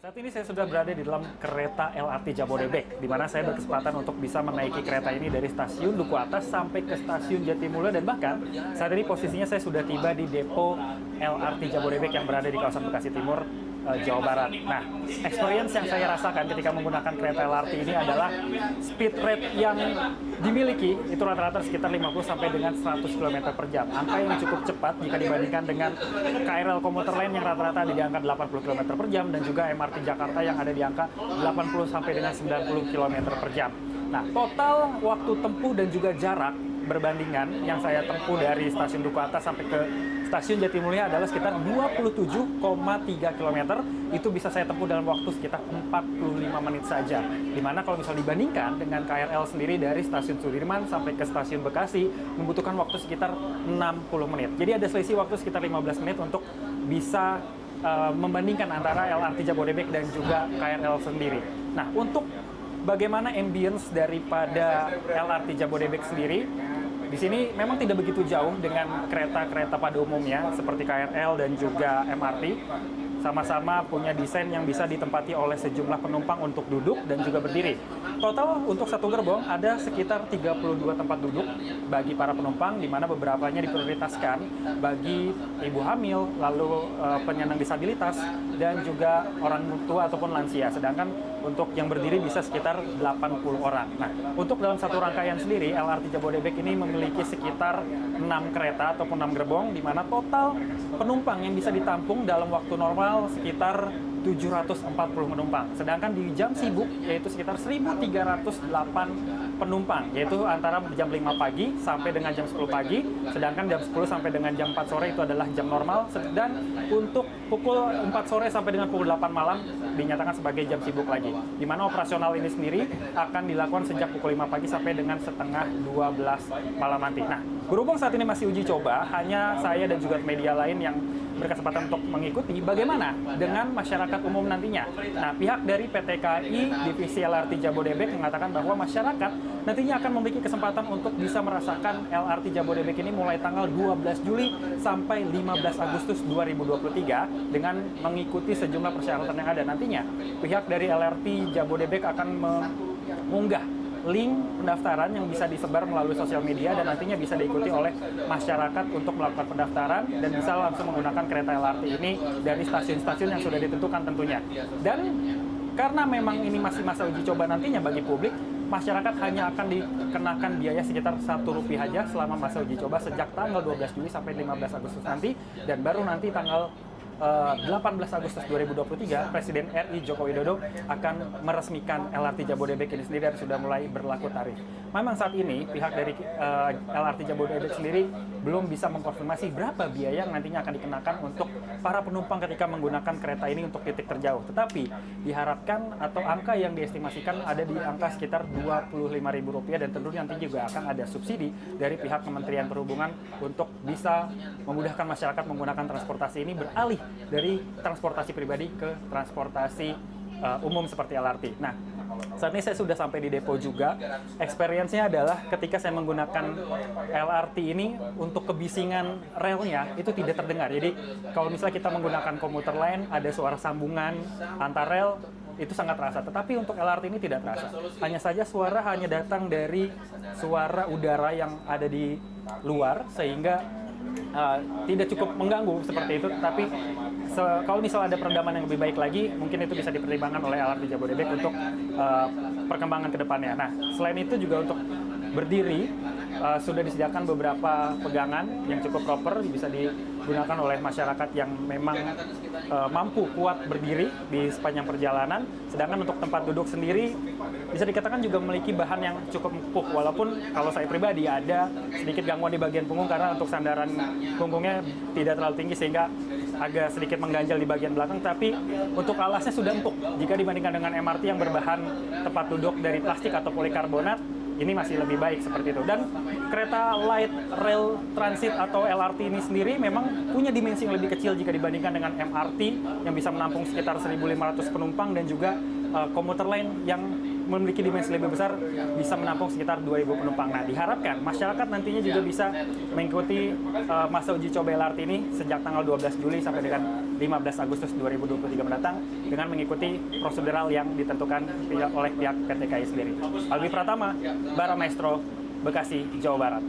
Saat ini saya sudah berada di dalam kereta LRT Jabodebek, di mana saya berkesempatan untuk bisa menaiki kereta ini dari stasiun Duku Atas sampai ke stasiun Jatimulyo, dan bahkan saat ini posisinya saya sudah tiba di depo LRT Jabodebek yang berada di kawasan Bekasi Timur, Jawa Barat. Nah, experience yang saya rasakan ketika menggunakan kereta LRT ini adalah speed rate yang dimiliki itu rata-rata sekitar 50 sampai dengan 100 km per jam. Angka yang cukup cepat jika dibandingkan dengan KRL komuter lain yang rata-rata ada di angka 80 km per jam, dan juga MRT Jakarta yang ada di angka 80 sampai dengan 90 km per jam. Nah, total waktu tempuh dan juga jarak berbandingan yang saya tempuh dari stasiun Duku Atas sampai ke stasiun Jatimulyo adalah sekitar 27,3 km. Itu bisa saya tempuh dalam waktu sekitar 45 menit saja. Dimana kalau misal dibandingkan dengan KRL sendiri dari stasiun Sudirman sampai ke stasiun Bekasi membutuhkan waktu sekitar 60 menit. Jadi ada selisih waktu sekitar 15 menit untuk bisa membandingkan antara LRT Jabodebek dan juga KRL sendiri. Nah, untuk bagaimana ambience daripada LRT Jabodebek sendiri, di sini memang tidak begitu jauh dengan kereta-kereta pada umumnya seperti KRL dan juga MRT. Sama-sama punya desain yang bisa ditempati oleh sejumlah penumpang untuk duduk dan juga berdiri. Total untuk satu gerbong ada sekitar 32 tempat duduk bagi para penumpang, di mana beberapanya diprioritaskan bagi ibu hamil, lalu penyandang disabilitas, dan juga orang tua ataupun lansia. Sedangkan untuk yang berdiri bisa sekitar 80 orang. Nah, untuk dalam satu rangkaian sendiri, LRT Jabodebek ini memiliki sekitar 6 kereta ataupun 6 gerbong, di mana total penumpang yang bisa ditampung dalam waktu normal sekitar 740 penumpang. Sedangkan di jam sibuk yaitu sekitar 1.308 penumpang, yaitu antara jam 5 pagi sampai dengan jam 10 pagi, sedangkan jam 10 sampai dengan jam 4 sore itu adalah jam normal, dan untuk pukul 4 sore sampai dengan pukul 8 malam dinyatakan sebagai jam sibuk lagi. Di mana operasional ini sendiri akan dilakukan sejak pukul 5 pagi sampai dengan setengah 12 malam nanti. Nah, berhubung saat ini masih uji coba, hanya saya dan juga media lain yang berkesempatan untuk mengikuti bagaimana dengan masyarakat umum nantinya. Nah, pihak dari PT KAI Divisi LRT Jabodebek mengatakan bahwa masyarakat nantinya akan memiliki kesempatan untuk bisa merasakan LRT Jabodebek ini mulai tanggal 12 Juli sampai 15 Agustus 2023 dengan mengikuti sejumlah persyaratan yang ada. Nantinya, pihak dari LRT Jabodebek akan mengunggah link pendaftaran yang bisa disebar melalui sosial media, dan nantinya bisa diikuti oleh masyarakat untuk melakukan pendaftaran dan bisa langsung menggunakan kereta LRT ini dari stasiun-stasiun yang sudah ditentukan tentunya. Dan karena memang ini masih masa uji coba nantinya bagi publik, masyarakat hanya akan dikenakan biaya sekitar Rp1 saja selama masa uji coba sejak tanggal 12 Juli sampai 15 Agustus nanti, dan baru nanti tanggal 18 Agustus 2023, Presiden RI Joko Widodo akan meresmikan LRT Jabodebek ini sendiri dan sudah mulai berlaku tarif. Memang saat ini pihak dari LRT Jabodebek sendiri belum bisa mengkonfirmasi berapa biaya yang nantinya akan dikenakan untuk para penumpang ketika menggunakan kereta ini untuk titik terjauh. Tetapi diharapkan atau angka yang diestimasikan ada di angka sekitar Rp25.000, dan tentunya nanti juga akan ada subsidi dari pihak Kementerian Perhubungan untuk bisa memudahkan masyarakat menggunakan transportasi ini beralih dari transportasi pribadi ke transportasi umum seperti LRT. Nah, saat ini saya sudah sampai di depo juga. Experience-nya adalah ketika saya menggunakan LRT ini, untuk kebisingan relnya itu tidak terdengar. Jadi kalau misalnya kita menggunakan komuter lain, ada suara sambungan antar rel, itu sangat terasa. Tetapi untuk LRT ini tidak terasa. Hanya saja suara hanya datang dari suara udara yang ada di luar, sehingga tidak cukup mengganggu seperti itu. Tapi kalau misalnya ada peredaman yang lebih baik lagi, mungkin itu bisa dipertimbangkan oleh LRT Jabodebek untuk perkembangan ke depannya. Nah, selain itu juga untuk berdiri sudah disediakan beberapa pegangan yang cukup proper, bisa digunakan oleh masyarakat yang memang mampu kuat berdiri di sepanjang perjalanan. Sedangkan untuk tempat duduk sendiri bisa dikatakan juga memiliki bahan yang cukup empuk, walaupun kalau saya pribadi ada sedikit gangguan di bagian punggung karena untuk sandaran punggungnya tidak terlalu tinggi sehingga agak sedikit mengganjal di bagian belakang. Tapi untuk alasnya sudah empuk jika dibandingkan dengan MRT yang berbahan tempat duduk dari plastik atau polikarbonat. Ini masih lebih baik seperti itu. Dan kereta light rail transit atau LRT ini sendiri memang punya dimensi yang lebih kecil jika dibandingkan dengan MRT yang bisa menampung sekitar 1.500 penumpang, dan juga komuter lain yang memiliki dimensi lebih besar bisa menampung sekitar 2.000 penumpang. Nah, diharapkan masyarakat nantinya juga bisa mengikuti masa uji coba LRT ini sejak tanggal 12 Juli sampai dengan 15 Agustus 2023 mendatang dengan mengikuti prosedural yang ditentukan oleh pihak PT KAI sendiri. Albi Pratama, Bara Maestro, Bekasi, Jawa Barat.